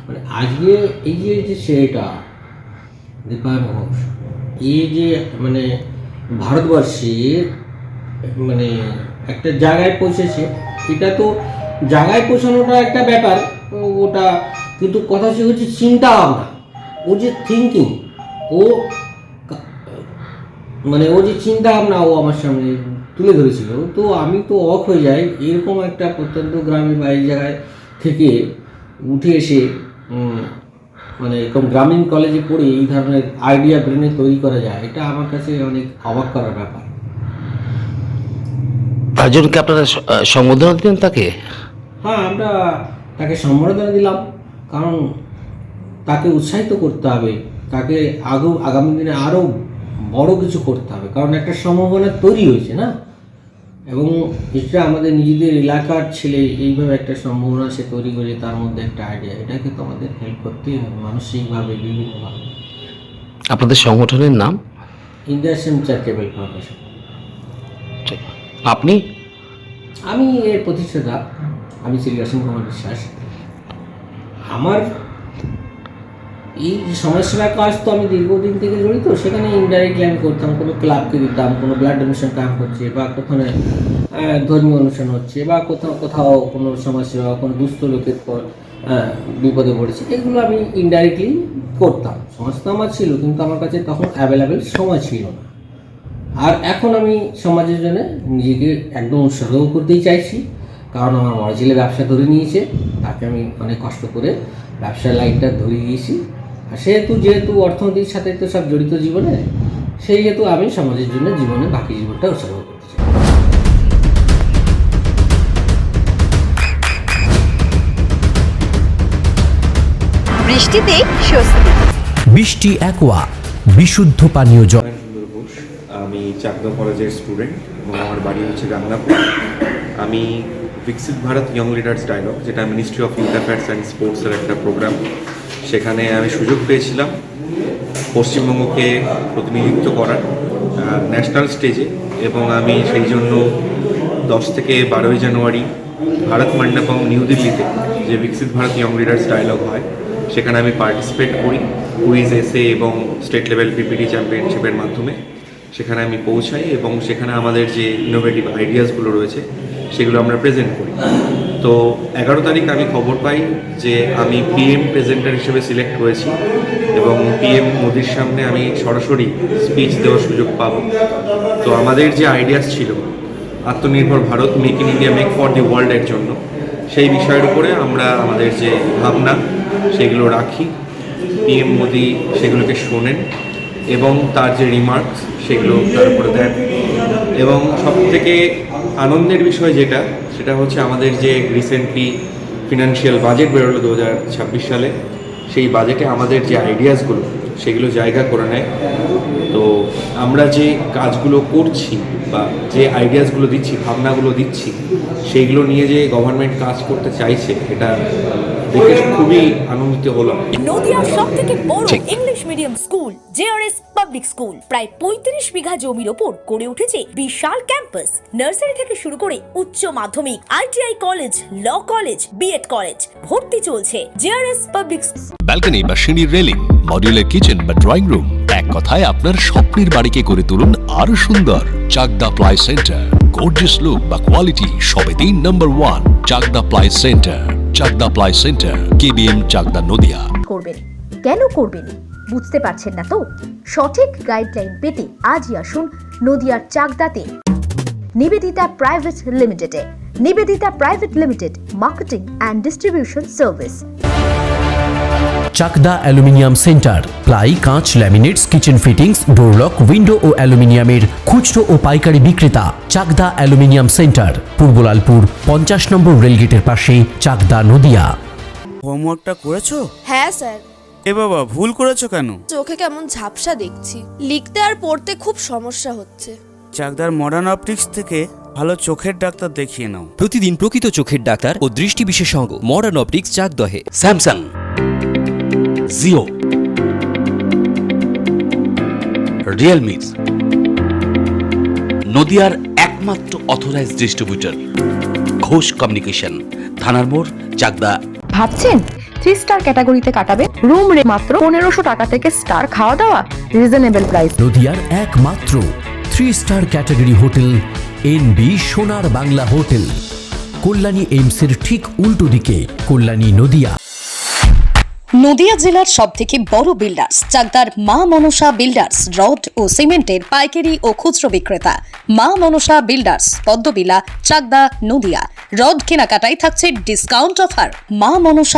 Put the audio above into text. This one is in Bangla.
মানে আজকে এই যে ছেলেটা দীপায়ন ঘোষ, এই যে মানে ভারতবর্ষের মানে একটা জায়গায় পৌঁছেছে, এটা তো জায়গায় পৌঁছানোটা একটা ব্যাপার, ওটা কিন্তু কথা হচ্ছে চিন্তা ভাবনা, ও যে থিঙ্কিং, ও মানে ও যে চিন্তা ভাবনা ও আমার সামনে তুলে ধরেছিল, তো আমি তো অবাক হয়ে যাই। এরকম একটা প্রত্যন্ত গ্রামে বা এই জায়গায় থেকে উঠে এসে মানে এরকম গ্রামীণ কলেজে পড়ে এই ধরনের আইডিয়া ব্রেনে তৈরি করা যায়, এটা আমার কাছে অনেক অবাক করার ব্যাপার। তার জন্য কি আপনারা সম্বোধনা দিলেন তাকে? হ্যাঁ, আমরা তাকে সম্বর্ধনা দিলাম, কারণ তাকে উৎসাহিত করতে হবে, তাকে আগামী দিনে আরও বড় কিছু করতে হবে, কারণ একটা সম্ভাবনা তৈরি হয়েছে না, এবং এটা আমাদের নিজেদের এলাকার ছেলে এইভাবে একটা সম্ভাবনা সে তৈরি করে, তার মধ্যে একটা আইডিয়া, এটাকে তো আমাদের হেল্প করতেই হবে মানসিকভাবে, বিভিন্নভাবে। আপনাদের সংগঠনের নাম? Indian charitable foundation. আপনি? আমি এর প্রতিষ্ঠাতা, আমি শ্রী অসীম কুমার বিশ্বাস। আমার এই সমাজসেবা কাজ তো আমি দীর্ঘদিন থেকে জড়িত, সেখানে ইনডাইরেক্টলি আমি করতাম, কোনো ক্লাবকে দিতাম, কোনো ব্লাড ডোনেশন ক্যাম্প হচ্ছে, বা কোথাও ধর্মীয় অনুষ্ঠান হচ্ছে, বা কোথাও কোনো সমাজসেবা, কোনো দুস্থ লোকের বিপদে পড়েছে, এগুলো আমি ইনডাইরেক্টলি করতাম। সমাজ তো আমার ছিল, কিন্তু আমার কাছে তখন অ্যাভেলেবেল সময় ছিল না। আর এখন আমি সমাজের জন্য নিজেকে একদম উৎসর্গ করতেই চাইছি, কারণ আমার বড় ছেলে ব্যবসা ধরে নিয়েছে, তাকে আমি অনেক কষ্ট করে ব্যবসার লাইনটা ধরে গিয়েছি। আর যেহেতু অর্থনীতির সাথে তো সব জড়িত জীবনে, সেই হেতু আমি সমাজের জন্য জীবনে বাকি জীবনটা উৎসর্গ করতে চাই। বৃষ্টিতে স্বস্তি। বৃষ্টি অ্যাকোয়া, বিশুদ্ধ পানীয় জল। আমি চাকদা কলেজের স্টুডেন্ট এবং আমার বাড়ি হচ্ছে গাংনাপুর। আমি বিকশিত ভারত ইয়ং লিডার্স ডায়লগ, যেটা ministry of youth affairs and স্পোর্টসের একটা প্রোগ্রাম, সেখানে আমি সুযোগ পেয়েছিলাম পশ্চিমবঙ্গকে প্রতিনিধিত্ব করার ন্যাশনাল স্টেজে, এবং আমি সেই জন্য 10 থেকে 12ই জানুয়ারি ভারত মণ্ডপম নিউ দিল্লিতে যে বিকশিত ভারত ইয়ং লিডার্স ডায়লগ হয়, সেখানে আমি পার্টিসিপেট করি কুইজ, এসে এবং স্টেট লেভেল পিপিটি চ্যাম্পিয়নশিপের মাধ্যমে। সেখানে আমি পৌঁছাই এবং সেখানে আমাদের যে ইনোভেটিভ আইডিয়াসগুলো রয়েছে সেগুলো আমরা প্রেজেন্ট করি। তো 11 তারিখ আমি খবর পাই যে আমি পিএম প্রেজেন্টার হিসেবে সিলেক্ট হয়েছি, এবং পিএম মোদির সামনে আমি সরাসরি স্পিচ দেওয়ার সুযোগ পাব। তো আমাদের যে আইডিয়াস ছিল আত্মনির্ভর Bharat, make in India, make for the ওয়ার্ল্ডের জন্য, সেই বিষয়ের উপরে আমরা আমাদের যে ভাবনা সেগুলো রাখি। পিএম মোদি সেগুলোকে শোনেন এবং তার যে রিমার্কস সেগুলো তার উপরে দেন। এবং সবথেকে আনন্দের বিষয় সেটা হচ্ছে আমাদের যে রিসেন্টলি ফিনান্সিয়াল বাজেট বেরোলো 2026 সালে, সেই বাজেটে আমাদের যে আইডিয়াসগুলো সেগুলো জায়গা করে নেয়। তো আমরা যে কাজগুলো করছি বা যে আইডিয়াসগুলো দিচ্ছি, ভাবনাগুলো দিচ্ছি, সেইগুলো নিয়ে যে গভর্নমেন্ট কাজ করতে চাইছে, এটা দেখে খুবই আনন্দিত হলাম। নদিয়ার সবথেকে বড় English medium school JRS public school প্রায় 35 বিঘা জমির ওপর গড়ে উঠেছে বিশাল ক্যাম্পাস। নার্সারি থেকে শুরু করে উচ্চ মাধ্যমিক, ITI college, law college, BEd college, ভর্তি চলছে জেআরএস পাবলিক। ব্যালকনি বা সিঁড়ির রেলিং, মডিউলার কিচেন বা ড্রয়িং রুম, এক কথায় আপনার স্বপ্নের বাড়িকে করে তুলুন আরো সুন্দর। Chakdah ply centre, gorgeous look বা কোয়ালিটি সবে 3 number 1 Chakdah ply centre. Chakdah ply centre, KBM, Chakdah, Nadia. করবেন কেন করবেন বুঝতে পারছেন না তো? সঠিক গাইডলাইন পেতে আজই আসুন নদিয়ার চাকদাতে নিবেদিতা প্রাইভেট লিমিটেডে। Nivedita private limited, marketing and distribution service. Chakdah aluminium centre, ply, কাঁচ, laminates, kitchen fittings, door lock, window ও অ্যালুমিনিয়ামের খুচরো ও পাইকারি বিক্রেতা। Chakdah aluminium centre, Purbalalpur 50 number রেলগেটের পাশে, চাকদা, নদিয়া। হোমওয়ার্কটা করেছো? হ্যাঁ স্যার। এ বাবা, ভুল করেছো কেন? চোখে কেমন ঝাপসা দেখছি, লিখতে আর পড়তে খুব সমস্যা হচ্ছে। চাকদার মডার্ন অপটিক্স থেকে ভালো চোখের ডাক্তার দেখিয়ে নাও। প্রতিদিন প্রকৃত চোখের ডাক্তার ও দৃষ্টি বিশেষজ্ঞ মডার্ন অপটিক্স, চাকদহে। স্যামসাং, জিও, রিয়েলমি, নদিয়ার একমাত্র অথরাইজড ডিস্ট্রিবিউটর ঘোষ কমিউনিকেশন, থানার মোড়, চাকদা। ভাবছেন 3 স্টার ক্যাটাগরিতে কাটাবে রুম রে মাত্র 1500 টাকা থেকে স্টার, খাওয়া দাওয়া রিজনেবল প্রাইস। নদিয়ার একমাত্র 3 স্টার ক্যাটাগরি হোটেল এনবি সোনার বাংলা হোটেল, কল্যাণী এইমসের ঠিক উল্টো দিকে, কল্যাণী নদিয়া। নদিয়া জেলার সবথেকে বড় বিল্ডার্স চাকদার মা মনসা বিল্ডার্স রড ও সিমেন্টের পাইকারি ও খুচরো বিক্রেতা। মা মনসা বিল্ডার্স, পদ্মবিলা, চাকদা, নদিয়া। রড কেনাকাটায় থাকছে ডিসকাউন্ট অফার। মা মনসা